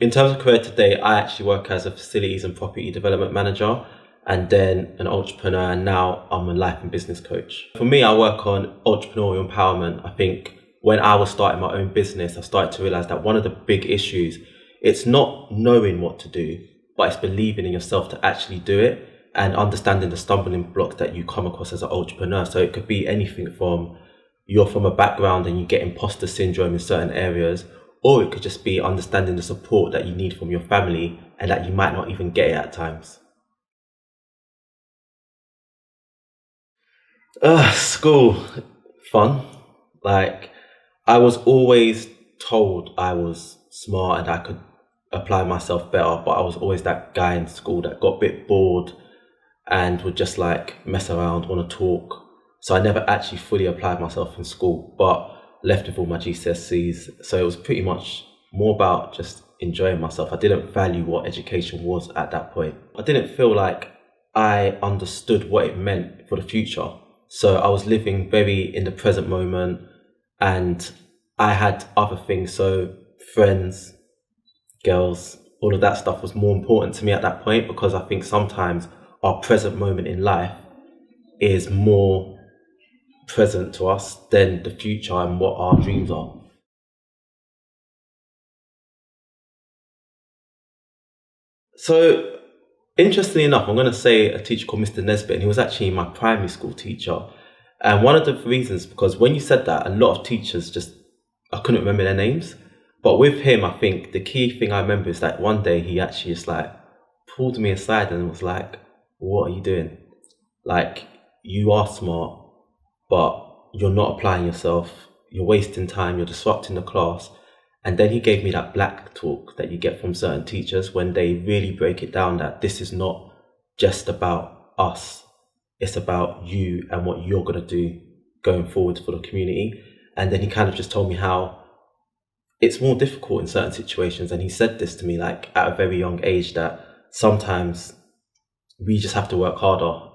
in terms of career today, I actually work as a facilities and property development manager and then an entrepreneur, and now I'm a life and business coach. For me, I work on entrepreneurial empowerment. I think when I was starting my own business, I started to realize that one of the big issues, it's not knowing what to do, but it's believing in yourself to actually do it and understanding the stumbling blocks that you come across as an entrepreneur. So it could be anything from you're from a background and you get imposter syndrome in certain areas, or it could just be understanding the support that you need from your family and that you might not even get it at times. School, fun. Like, I was always told I was smart and I could apply myself better, but I was always that guy in school that got a bit bored and would just like mess around, want to talk. So I never actually fully applied myself in school, but left with all my GCSEs. So it was pretty much more about just enjoying myself. I didn't value what education was at that point. I didn't feel like I understood what it meant for the future. So I was living very in the present moment and I had other things. So friends, girls, all of that stuff was more important to me at that point, because I think sometimes our present moment in life is more present to us than the future and what our dreams are. So interestingly enough, I'm going to say a teacher called Mr. Nesbitt, and he was actually my primary school teacher. And one of the reasons, because when you said that, a lot of teachers just, I couldn't remember their names. But with him, I think the key thing I remember is that one day he actually just like pulled me aside and was like, what are you doing? Like, you are smart, but you're not applying yourself. You're wasting time. You're disrupting the class. And then he gave me that black talk that you get from certain teachers when they really break it down, that this is not just about us. It's about you and what you're going to do going forward for the community. And then he kind of just told me how it's more difficult in certain situations. And he said this to me like at a very young age, that sometimes we just have to work harder.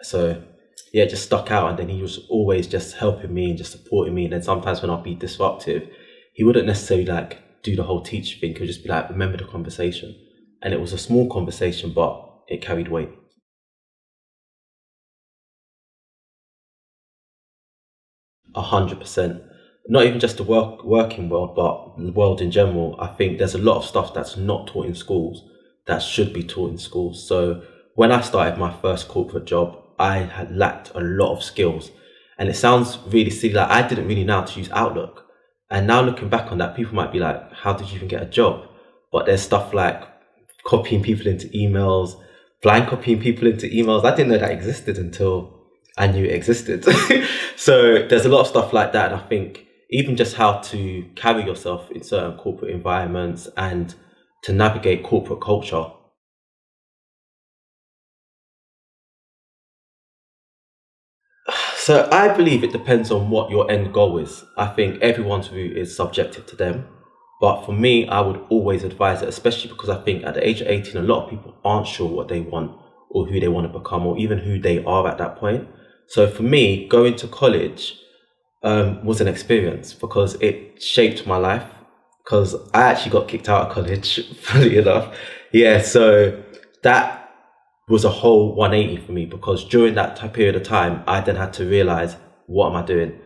So yeah, it just stuck out. And then he was always just helping me and just supporting me. And then sometimes when I'd be disruptive, he wouldn't necessarily like do the whole teach thing. He would just be like, remember the conversation. And it was a small conversation, but it carried weight. 100%. Not even just the working world, but the world in general. I think there's a lot of stuff that's not taught in schools that should be taught in schools. So when I started my first corporate job, I had lacked a lot of skills. And it sounds really silly, like I didn't really know how to use Outlook. And now looking back on that, people might be like, how did you even get a job? But there's stuff like copying people into emails, blind copying people into emails. I didn't know that existed until I knew it existed. So there's a lot of stuff like that. And I think even just how to carry yourself in certain corporate environments and to navigate corporate culture. So I believe it depends on what your end goal is. I think everyone's route is subjective to them. But for me, I would always advise it, especially because I think at the age of 18, a lot of people aren't sure what they want or who they want to become or even who they are at that point. So for me, going to college was an experience because it shaped my life, because I actually got kicked out of college, funny enough. Yeah, so that was a whole 180 for me, because during that period of time, I then had to realize, what am I doing?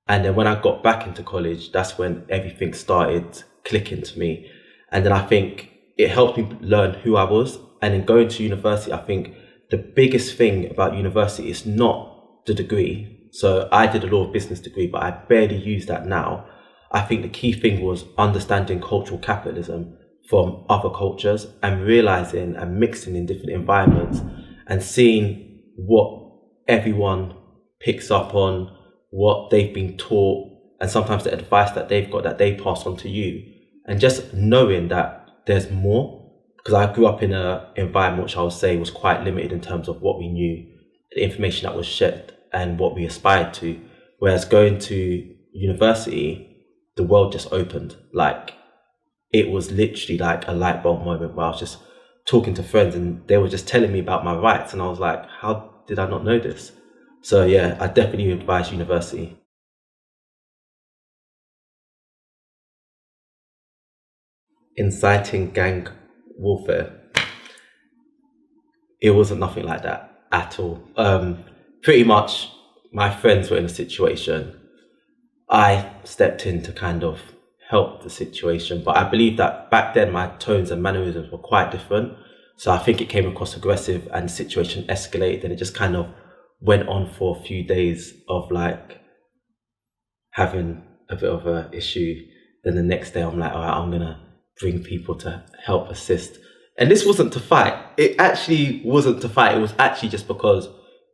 And then when I got back into college, that's when everything started clicking to me. And then I think it helped me learn who I was. And then going to university, I think the biggest thing about university is not the degree. So I did a law of business degree, but I barely use that now. I think the key thing was understanding cultural capitalism from other cultures and realizing and mixing in different environments and seeing what everyone picks up on, what they've been taught, and sometimes the advice that they've got that they pass on to you. And just knowing that there's more, because I grew up in an environment which I would say was quite limited in terms of what we knew, the information that was shared and what we aspired to. Whereas going to university, the world just opened. Like, it was literally like a light bulb moment where I was just talking to friends and they were just telling me about my rights. And I was like, how did I not know this? So yeah, I definitely advise university. inciting gang warfare. It wasn't nothing like that at all. Pretty much, my friends were in a situation. I stepped in to kind of help the situation, but I believe that back then my tones and mannerisms were quite different. So I think it came across aggressive, and the situation escalated, and it just kind of went on for a few days of like having a bit of a issue. Then the next day I'm like, all right, I'm gonna bring people to help assist. And this wasn't to fight. It actually wasn't to fight. It was actually just because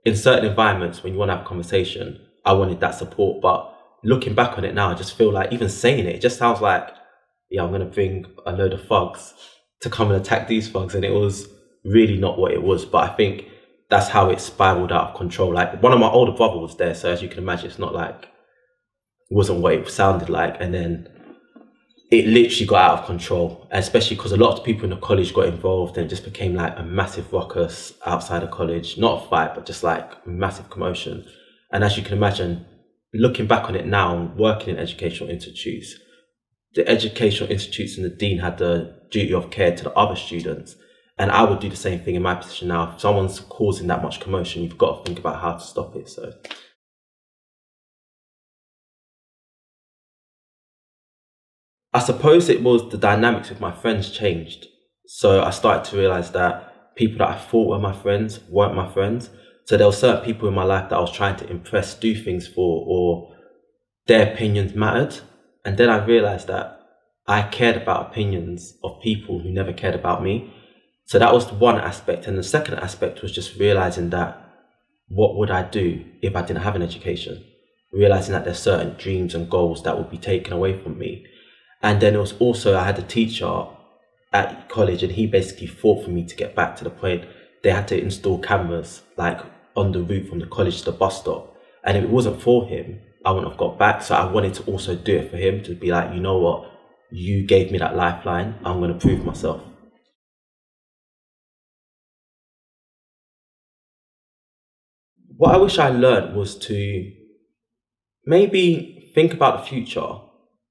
in certain environments, when you want to have a conversation, I wanted that support. But looking back on it now, I just feel like even saying it just sounds like, yeah, I'm gonna bring a load of thugs to come and attack these thugs. And it was really not what it was. But I think that's how it spiraled out of control. Like, one of my older brothers was there, so as you can imagine, it's not like, it wasn't what it sounded like. And then it literally got out of control, especially because a lot of the people in the college got involved, and it just became like a massive ruckus outside of college. Not a fight, but just like massive commotion. And as you can imagine, looking back on it now, working in educational institutes, the educational institutes and the dean had the duty of care to the other students. And I would do the same thing in my position now. If someone's causing that much commotion, you've got to think about how to stop it. So I suppose it was the dynamics with my friends changed. So I started to realize that people that I thought were my friends weren't my friends. So there were certain people in my life that I was trying to impress, do things for, or their opinions mattered. And then I realized that I cared about opinions of people who never cared about me. So that was the one aspect. And the second aspect was just realizing that what would I do if I didn't have an education? Realizing that there's certain dreams and goals that would be taken away from me. And then it was also, I had a teacher at college, and he basically fought for me to get back to the point they had to install cameras like on the route from the college to the bus stop. And if it wasn't for him, I wouldn't have got back. So I wanted to also do it for him, to be like, you know what, you gave me that lifeline, I'm going to prove myself. What I wish I learned was to maybe think about the future,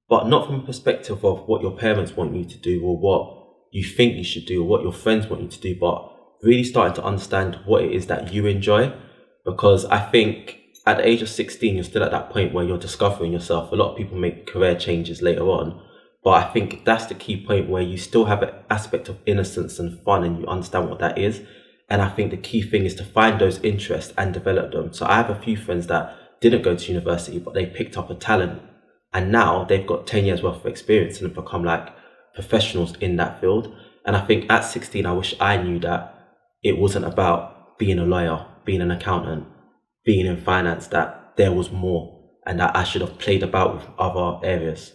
but not from a perspective of what your parents want you to do or what you think you should do or what your friends want you to do, but really starting to understand what it is that you enjoy. Because I think at the age of 16, you're still at that point where you're discovering yourself. A lot of people make career changes later on, but I think that's the key point where you still have an aspect of innocence and fun, and you understand what that is. And I think the key thing is to find those interests and develop them. So I have a few friends that didn't go to university, but they picked up a talent, and now they've got 10 years worth of experience and have become like professionals in that field. And I think at 16, I wish I knew that it wasn't about being a lawyer, being an accountant, being in finance, that there was more, and that I should have played about with other areas.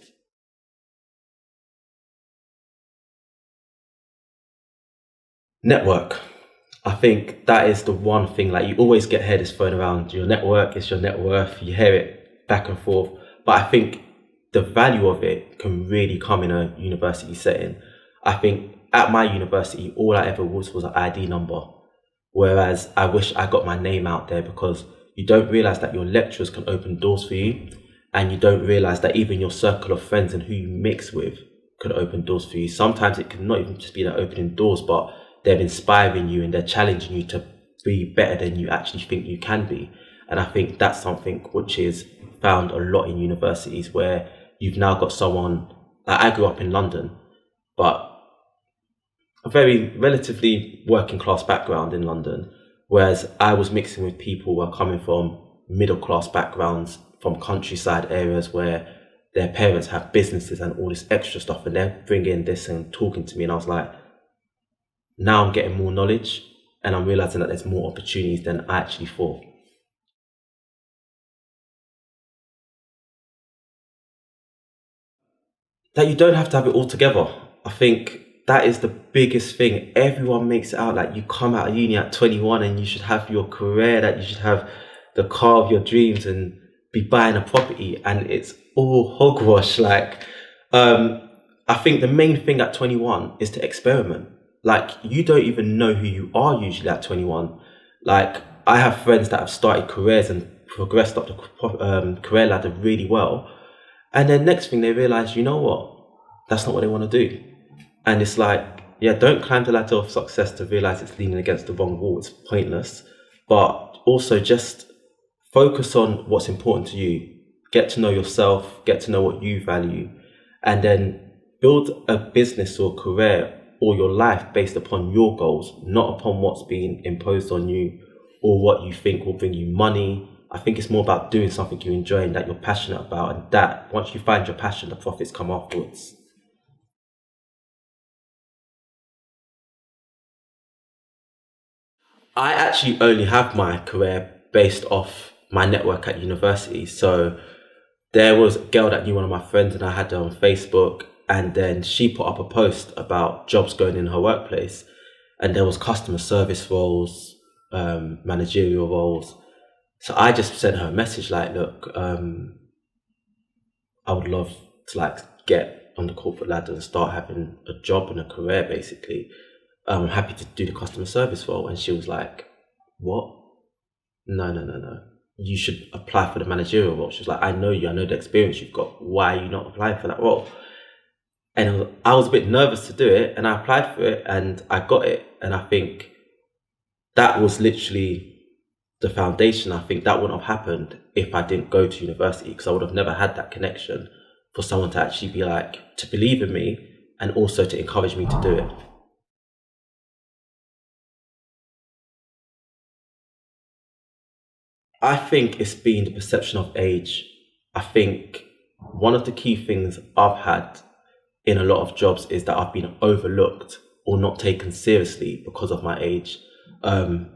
Network. I think that is the one thing, like, you always get head is thrown around. Your network is your net worth. You hear it back and forth. But I think the value of it can really come in a university setting. I think at my university, all I ever was an ID number. Whereas I wish I got my name out there, because you don't realize that your lecturers can open doors for you. And you don't realize that even your circle of friends and who you mix with can open doors for you. Sometimes it can not even just be that opening doors, but they're inspiring you and they're challenging you to be better than you actually think you can be. And I think that's something which is found a lot in universities, where you've now got someone, like, I grew up in London, but a very relatively working class background in London, whereas I was mixing with people who are coming from middle class backgrounds, from countryside areas where their parents have businesses and all this extra stuff, and they're bringing this and talking to me, and I was like, now I'm getting more knowledge, and I'm realizing that there's more opportunities than I actually thought. That you don't have to have it all together. I think that is the biggest thing. Everyone makes it out like you come out of uni at 21 and you should have your career, that you should have the car of your dreams and be buying a property, and it's all hogwash. Like, I think the main thing at 21 is to experiment. Like, you don't even know who you are usually at 21. Like, I have friends that have started careers and progressed up the career ladder really well. And then next thing they realize, you know what? That's not what they want to do. And it's like, yeah, don't climb the ladder of success to realize it's leaning against the wrong wall. It's pointless. But also just focus on what's important to you. Get to know yourself, get to know what you value, and then build a business or career or your life based upon your goals, not upon what's being imposed on you or what you think will bring you money. I think it's more about doing something you enjoy and that you're passionate about, and that once you find your passion, the profits come afterwards. I actually only have my career based off my network at university. So there was a girl that knew one of my friends, and I had her on Facebook, and then she put up a post about jobs going in her workplace, and there was customer service roles, managerial roles. So I just sent her a message like, look, I would love to like get on the corporate ladder and start having a job and a career basically. I'm happy to do the customer service role. And she was like, what? No, no, no, no. You should apply for the managerial role. She was like, I know you, I know the experience you've got. Why are you not applying for that role? And I was a bit nervous to do it, and I applied for it and I got it. And I think that was literally the foundation. I think that wouldn't have happened if I didn't go to university, because I would have never had that connection for someone to actually be like, to believe in me and also to encourage me to do it. I think it's been the perception of age. I think one of the key things I've had in a lot of jobs is that I've been overlooked or not taken seriously because of my age. Um,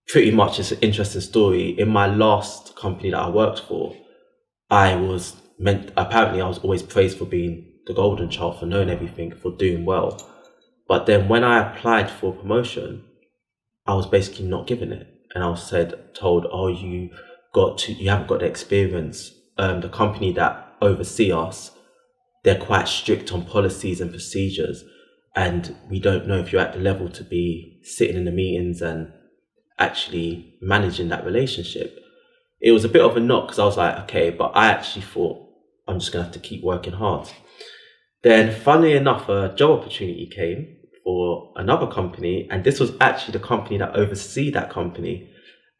Pretty much, it's an interesting story. In my last company that I worked for, apparently I was always praised for being the golden child, for knowing everything, for doing well. But then when I applied for promotion, I was basically not given it. And I was told, oh, you haven't got the experience. The company that oversee us, they're quite strict on policies and procedures. And we don't know if you're at the level to be sitting in the meetings and actually managing that relationship. It was a bit of a knock because I was like, okay, but I actually thought I'm just going to have to keep working hard. Then, funnily enough, a job opportunity came for another company, and this was actually the company that oversee that company.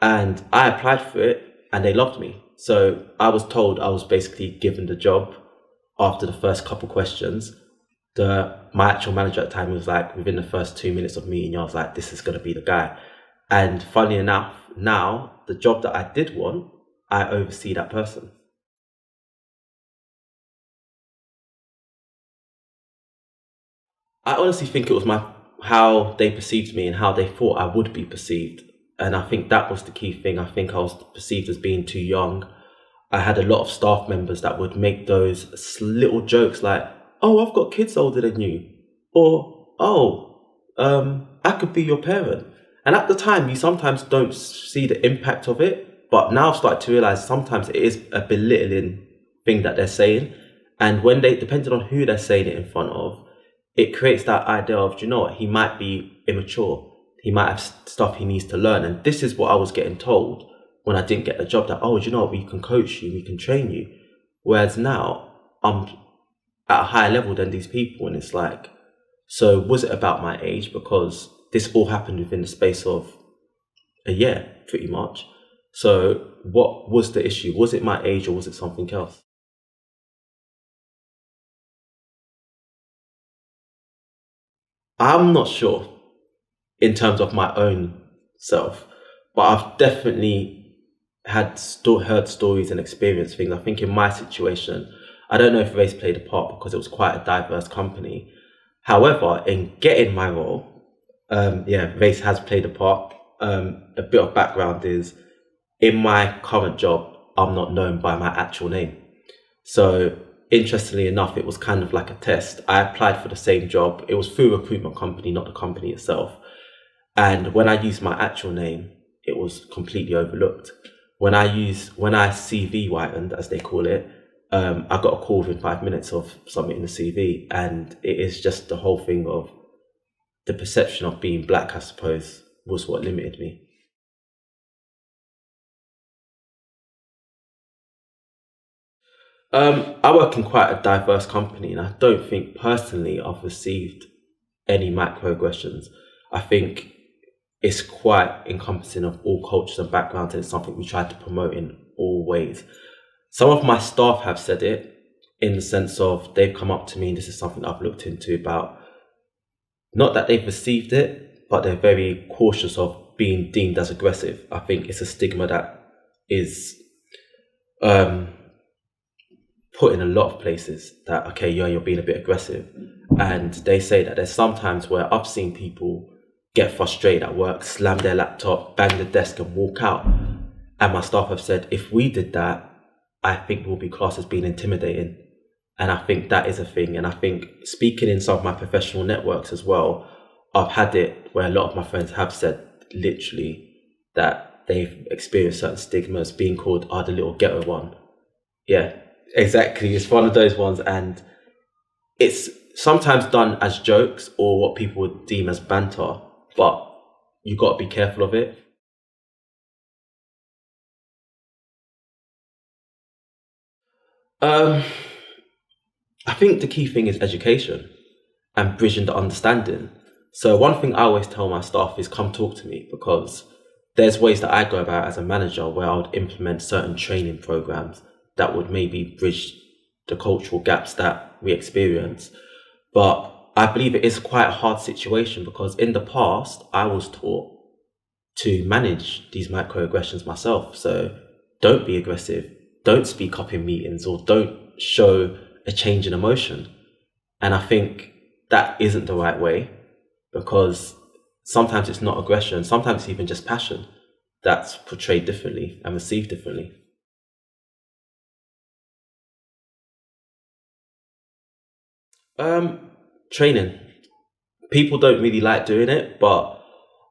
And I applied for it, and they loved me. So I was told I was basically given the job after the first couple questions. My actual manager at the time was like, within the first 2 minutes of meeting, I was like, this is going to be the guy. And funnily enough, now the job that I did want, I oversee that person. I honestly think it was how they perceived me and how they thought I would be perceived. And I think that was the key thing. I think I was perceived as being too young. I had a lot of staff members that would make those little jokes like, oh, I've got kids older than you. Or, oh, I could be your parent. And at the time, you sometimes don't see the impact of it. But now I've started to realize sometimes it is a belittling thing that they're saying. And depending on who they're saying it in front of, it creates that idea of, do you know what, he might be immature. He might have stuff he needs to learn. And this is what I was getting told when I didn't get the job, that, oh, do you know what, we can coach you, we can train you. Whereas now I'm at a higher level than these people. And it's like, so was it about my age? Because this all happened within the space of a year, pretty much. So what was the issue? Was it my age or was it something else? I'm not sure in terms of my own self, but I've definitely heard stories and experienced things. I think in my situation, I don't know if race played a part because it was quite a diverse company. However, in getting my role, yeah, race has played a part. A bit of background is, in my current job, I'm not known by my actual name. So interestingly enough, it was kind of like a test. I applied for the same job. It was through a recruitment company, not the company itself. And when I used my actual name, it was completely overlooked. When I CV whitened, as they call it, I got a call within 5 minutes of submitting the CV, and it is just the whole thing of the perception of being black, I suppose, was what limited me. I work in quite a diverse company, and I don't think personally I've received any microaggressions. I think it's quite encompassing of all cultures and backgrounds, and it's something we try to promote in all ways. Some of my staff have said it in the sense of they've come up to me, and this is something I've looked into about, not that they've received it, but they're very cautious of being deemed as aggressive. I think it's a stigma that is um, put in a lot of places that, okay, you're being a bit aggressive. And they say that there's sometimes where I've seen people get frustrated at work, slam their laptop, bang the desk and walk out. And my staff have said, if we did that, I think we'll be classed as being intimidating. And I think that is a thing. And I think speaking in some of my professional networks as well, I've had it where a lot of my friends have said literally that they've experienced certain stigmas, being called, the little ghetto one. Yeah, exactly. It's one of those ones. And it's sometimes done as jokes or what people would deem as banter, but you got to be careful of it. Um, I think the key thing is education and bridging the understanding. So one thing I always tell my staff is come talk to me, because there's ways that I go about as a manager where I would implement certain training programs that would maybe bridge the cultural gaps that we experience. But I believe it is quite a hard situation because in the past I was taught to manage these microaggressions myself. So don't be aggressive, don't speak up in meetings, or don't show a change in emotion. And I think that isn't the right way, because sometimes it's not aggression, sometimes it's even just passion that's portrayed differently and received differently. Um, Training. People don't really like doing it, but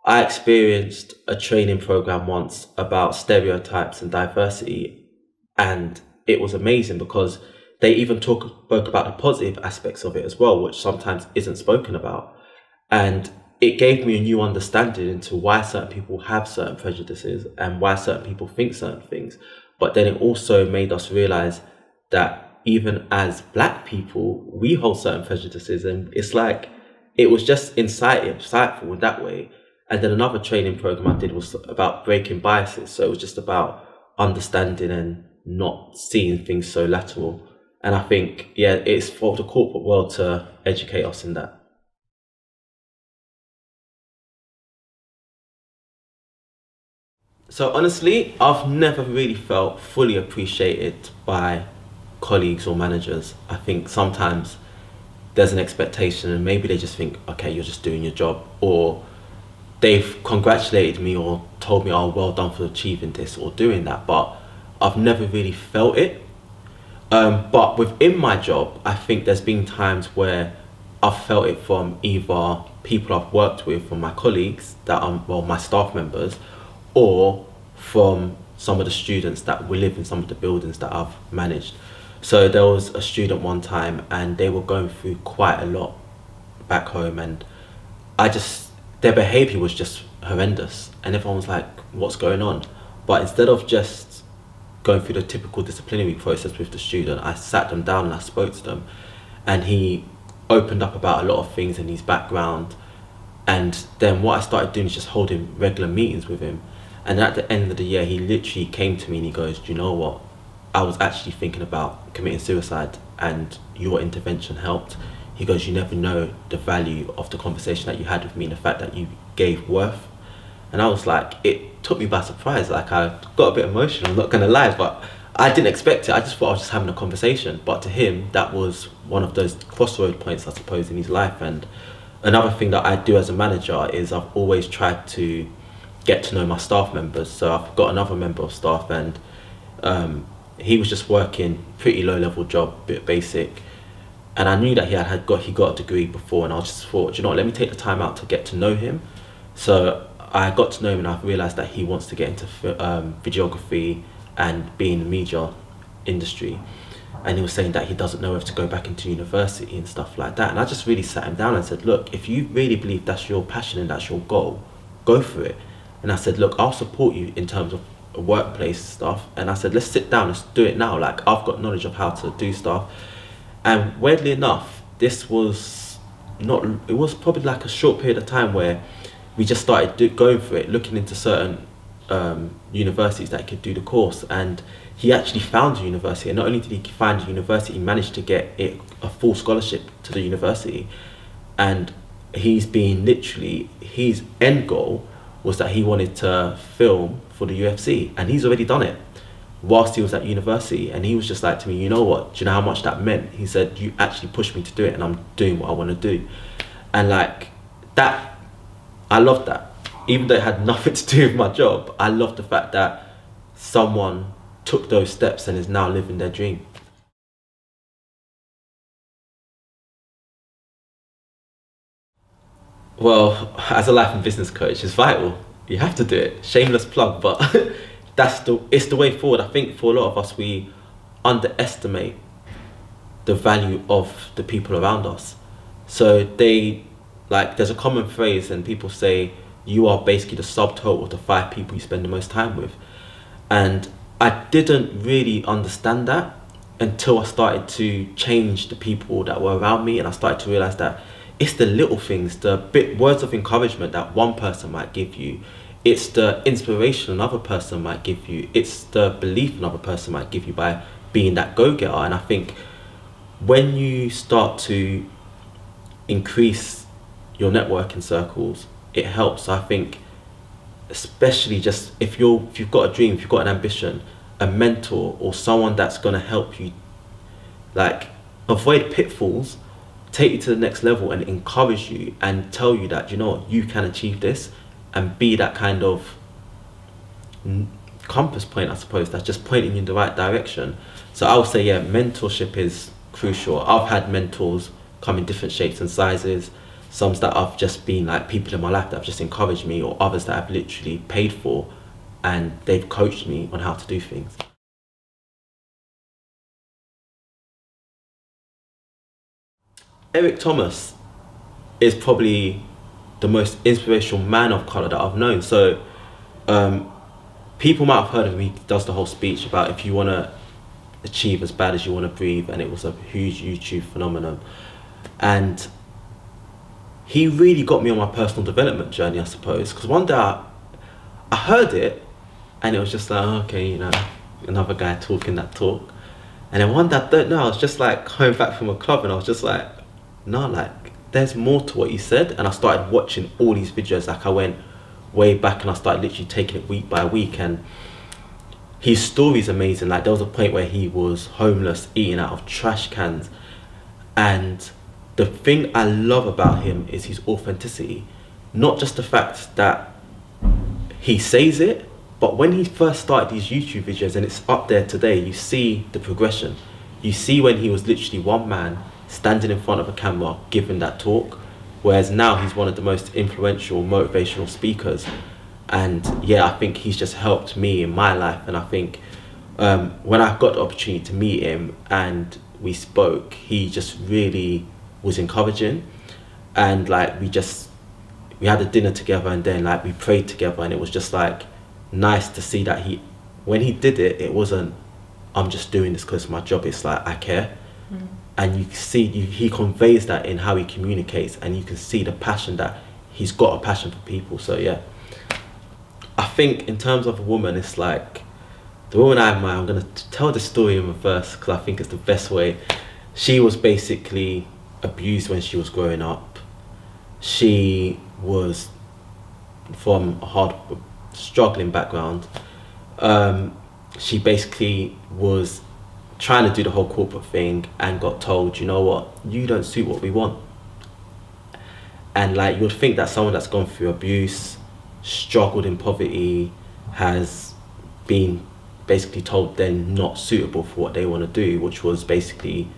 I experienced a training program once about stereotypes and diversity, and it was amazing because they even spoke about the positive aspects of it as well, which sometimes isn't spoken about. And it gave me a new understanding into why certain people have certain prejudices and why certain people think certain things. But then it also made us realize that even as black people, we hold certain prejudices, and it's like it was just insightful in that way. And then another training program I did was about breaking biases. So it was just about understanding and not seeing things so lateral. And I think, yeah, it's for the corporate world to educate us in that. So honestly, I've never really felt fully appreciated by colleagues or managers. I think sometimes there's an expectation and maybe they just think, okay, you're just doing your job, or they've congratulated me or told me, oh, well done for achieving this or doing that, but I've never really felt it. But within my job, I think there's been times where I've felt it from either people I've worked with, from my colleagues that are, well, my staff members, or from some of the students that we live in some of the buildings that I've managed. So there was a student one time and they were going through quite a lot back home, and I just, their behavior was just horrendous, and everyone was like, what's going on? But instead of just going through the typical disciplinary process with the student, I sat them down and I spoke to them, and he opened up about a lot of things in his background. And then what I started doing is just holding regular meetings with him. And at the end of the year, he literally came to me and he goes, do you know what? I was actually thinking about committing suicide and your intervention helped. He goes, you never know the value of the conversation that you had with me and the fact that you gave worth. And I was like, it took me by surprise. Like, I got a bit emotional, I'm not gonna lie, but I didn't expect it. I just thought I was just having a conversation. But to him, that was one of those crossroad points, I suppose, in his life. And another thing that I do as a manager is I've always tried to get to know my staff members. So I've got another member of staff, and he was just working pretty low level job, bit basic. And I knew that he got a degree before, and I just thought, you know what, let me take the time out to get to know him. So I got to know him, and I realised that he wants to get into videography and be in the media industry. And he was saying that he doesn't know if to go back into university and stuff like that. And I just really sat him down and said, look, if you really believe that's your passion and that's your goal, go for it. And I said, look, I'll support you in terms of workplace stuff, and I said, let's sit down, let's do it now. Like, I've got knowledge of how to do stuff. And weirdly enough, this was not, it was probably like a short period of time where we just started going for it, looking into certain universities that could do the course. And he actually found a university, and not only did he find a university, he managed to get it a full scholarship to the university. And he's been literally, his end goal was that he wanted to film for the UFC, and he's already done it whilst he was at university. And he was just like to me, you know what, do you know how much that meant? He said, you actually pushed me to do it, and I'm doing what I want to do. And like that, I loved that. Even though it had nothing to do with my job, I loved the fact that someone took those steps and is now living their dream. Well, as a life and business coach, it's vital. You have to do it. Shameless plug, but it's the way forward. I think for a lot of us, we underestimate the value of the people around us. So there's a common phrase, and people say you are basically the subtotal of the 5 people you spend the most time with. And I didn't really understand that until I started to change the people that were around me, and I started to realize that it's the little things, the words of encouragement that one person might give you. It's the inspiration another person might give you. It's the belief another person might give you by being that go-getter. And I think when you start to increase your networking circles, it helps. I think especially just if you've got a dream, if you've got an ambition, a mentor or someone that's going to help you like avoid pitfalls, take you to the next level and encourage you and tell you that, you know what, you can achieve this, and be that kind of compass point, I suppose, that's just pointing you in the right direction. So I would say, yeah, mentorship is crucial. I've had mentors come in different shapes and sizes. Some that I've just been like people in my life that have just encouraged me, or others that I've literally paid for and they've coached me on how to do things. Eric Thomas is probably the most inspirational man of colour that I've known. So people might have heard of him. He does the whole speech about if you want to achieve as bad as you want to breathe, and it was a huge YouTube phenomenon. And he really got me on my personal development journey, I suppose, because one day I heard it and it was just like, oh, okay, you know, another guy talking that talk. And then one day, I don't know, I was just like coming back from a club and I was just like, no, like there's more to what he said. And I started watching all these videos. Like I went way back and I started literally taking it week by week, and his story's amazing. Like there was a point where he was homeless, eating out of trash cans, and the thing I love about him is his authenticity. Not just the fact that he says it, but when he first started these YouTube videos, and it's up there today, you see the progression. You see when he was literally one man standing in front of a camera giving that talk, whereas now he's one of the most influential motivational speakers. And yeah, I think he's just helped me in my life. And I think when I got the opportunity to meet him and we spoke, he just really was encouraging. And like we had a dinner together, and then like we prayed together, and it was just like nice to see that when he did it, it wasn't I'm just doing this because of my job. It's like I care. And you see he conveys that in how he communicates, and you can see the passion that he's got, a passion for people. So yeah, I think in terms of a woman, it's like the woman I admire. I'm gonna tell the story in reverse because I think it's the best way. She was basically abused when she was growing up. She was from a hard, struggling background. She basically was trying to do the whole corporate thing and got told, you know what, you don't suit what we want. And like you'd think that someone that's gone through abuse, struggled in poverty, has been basically told they're not suitable for what they want to do, which was basically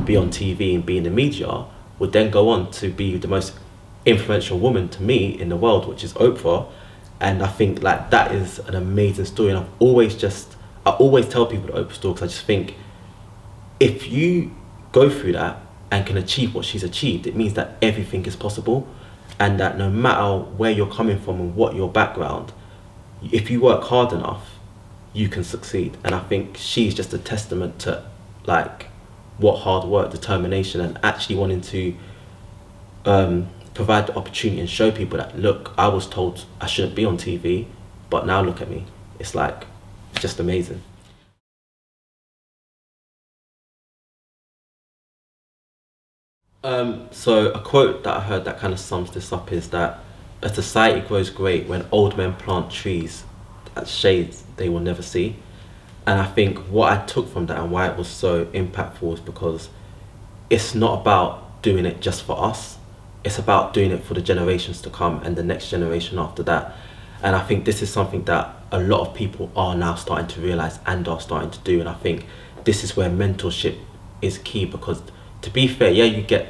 be on TV and be in the media, would then go on to be the most influential woman to me in the world, which is Oprah. And I think like that is an amazing story. And I always tell people the Oprah story because I just think if you go through that and can achieve what she's achieved, it means that everything is possible, and that no matter where you're coming from and what your background, if you work hard enough, you can succeed. And I think she's just a testament to like what hard work, determination, and actually wanting to provide the opportunity and show people that, look, I was told I shouldn't be on TV, but now look at me. It's like, it's just amazing. So a quote that I heard that kind of sums this up is that a society grows great when old men plant trees that shades they will never see. And I think what I took from that and why it was so impactful is because it's not about doing it just for us. It's about doing it for the generations to come and the next generation after that. And I think this is something that a lot of people are now starting to realize and are starting to do. And I think this is where mentorship is key, because to be fair, yeah,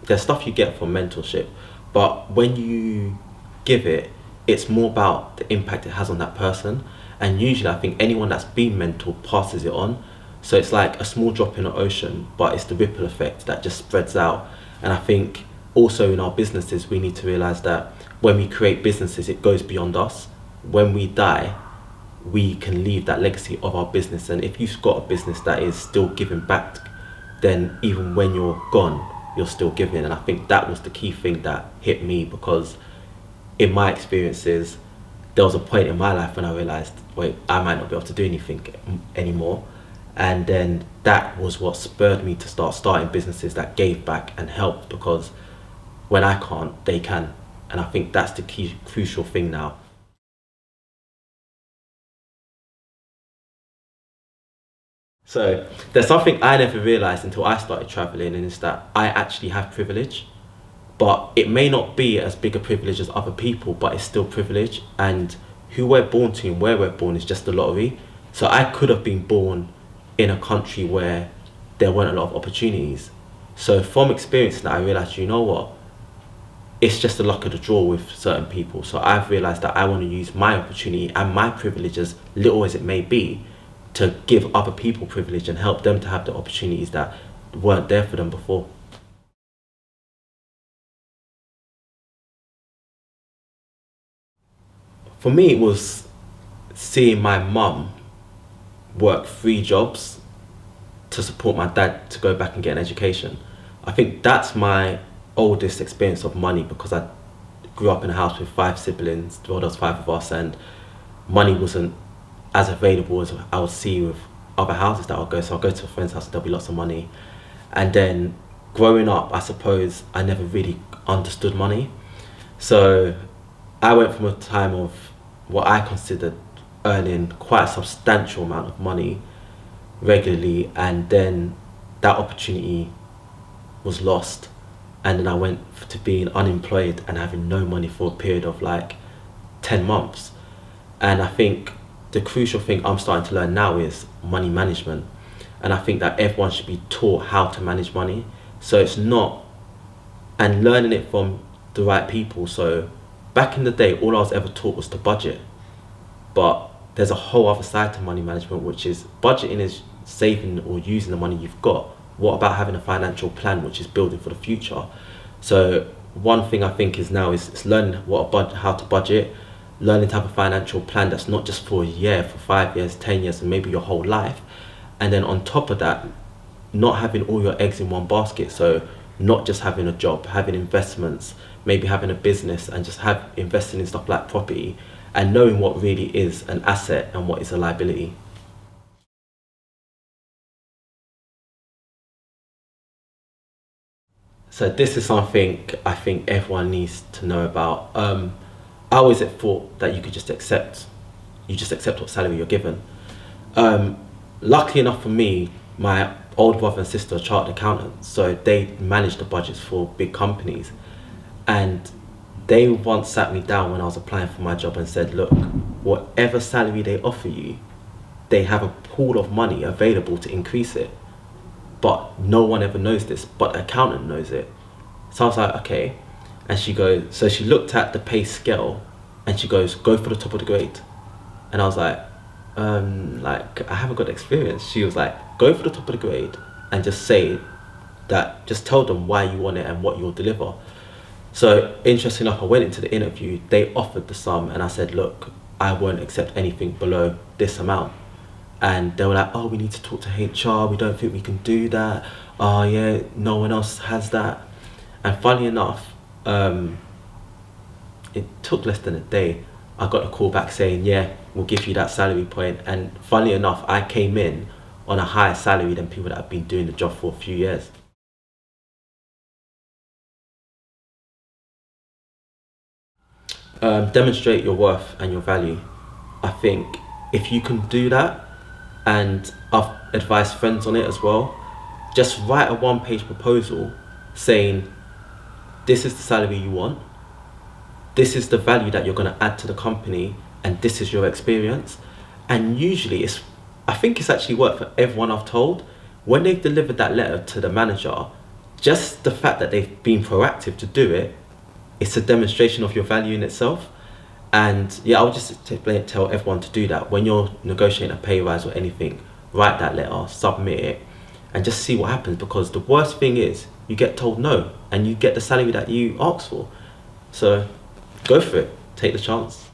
there's stuff you get from mentorship, but when you give it, it's more about the impact it has on that person. And usually I think anyone that's been mentored passes it on. So it's like a small drop in the ocean, but it's the ripple effect that just spreads out. And I think also in our businesses, we need to realize that when we create businesses, it goes beyond us. When we die, we can leave that legacy of our business. And if you've got a business that is still giving back, then even when you're gone, you're still giving. And I think that was the key thing that hit me, because in my experiences, there was a point in my life when I realized, wait, I might not be able to do anything anymore. And then that was what spurred me to starting businesses that gave back and helped, because when I can't, they can. And I think that's the key, crucial thing now. So there's something I never realized until I started traveling, and it's that I actually have privilege, but it may not be as big a privilege as other people, but it's still privilege. And who we're born to and where we're born is just the lottery. So I could have been born in a country where there weren't a lot of opportunities. So from experience that, I realized, you know what, it's just the luck of the draw with certain people. So I've realized that I want to use my opportunity and my privileges, little as it may be, to give other people privilege and help them to have the opportunities that weren't there for them before. For me, it was seeing my mum work 3 jobs to support my dad to go back and get an education. I think that's my oldest experience of money, because I grew up in a house with 5 siblings. Well, there was 5 of us, and money wasn't as available as I would see with other houses that I'll go. So I'll go to a friend's house and there'll be lots of money. And then growing up, I suppose I never really understood money. So I went from a time of what I considered earning quite a substantial amount of money regularly, and then that opportunity was lost. And then I went to being unemployed and having no money for a period of like 10 months. And I think the crucial thing I'm starting to learn now is money management. And I think that everyone should be taught how to manage money. So it's not, and learning it from the right people. So back in the day, all I was ever taught was to budget. But there's a whole other side to money management, which is budgeting is saving or using the money you've got. What about having a financial plan, which is building for the future? So one thing I think is now is learning how to budget, learning to have a financial plan that's not just for a year, for 5 years, 10 years, and maybe your whole life. And then on top of that, not having all your eggs in one basket. So not just having a job, having investments, maybe having a business, and just investing in stuff like property, and knowing what really is an asset and what is a liability. So this is something I think everyone needs to know about. I always thought that you just accept what salary you're given. Um, Luckily enough for me, my old brother and sister are chartered accountants, so they manage the budgets for big companies. And they once sat me down when I was applying for my job and said, look, whatever salary they offer you, they have a pool of money available to increase it. But no one ever knows this, but the accountant knows it. So I was like, okay. And she goes, so she looked at the pay scale and she goes, go for the top of the grade. And I was like I haven't got experience. She was like, go for the top of the grade and just say that, just tell them why you want it and what you'll deliver. So interesting enough, I went into the interview, they offered the sum, and I said, look, I won't accept anything below this amount. and they were like, oh, we need to talk to HR, we don't think we can do that. Oh yeah, no one else has that. And funny enough, it took less than a day. I got a call back saying, yeah, we'll give you that salary point. And funny enough, I came in on a higher salary than people that have been doing the job for a few years. Demonstrate your worth and your value. I think if you can do that, and I've advised friends on it as well, just write a one-page proposal saying, this is the salary you want, this is the value that you're going to add to the company, and this is your experience. And usually I think it's actually worked for everyone I've told. When they've delivered that letter to the manager, just the fact that they've been proactive to do it, it's a demonstration of your value in itself. And yeah, I would just tell everyone to do that. When you're negotiating a pay rise or anything, write that letter, submit it, and just see what happens. Because the worst thing is you get told no and you get the salary that you asked for. So go for it, take the chance.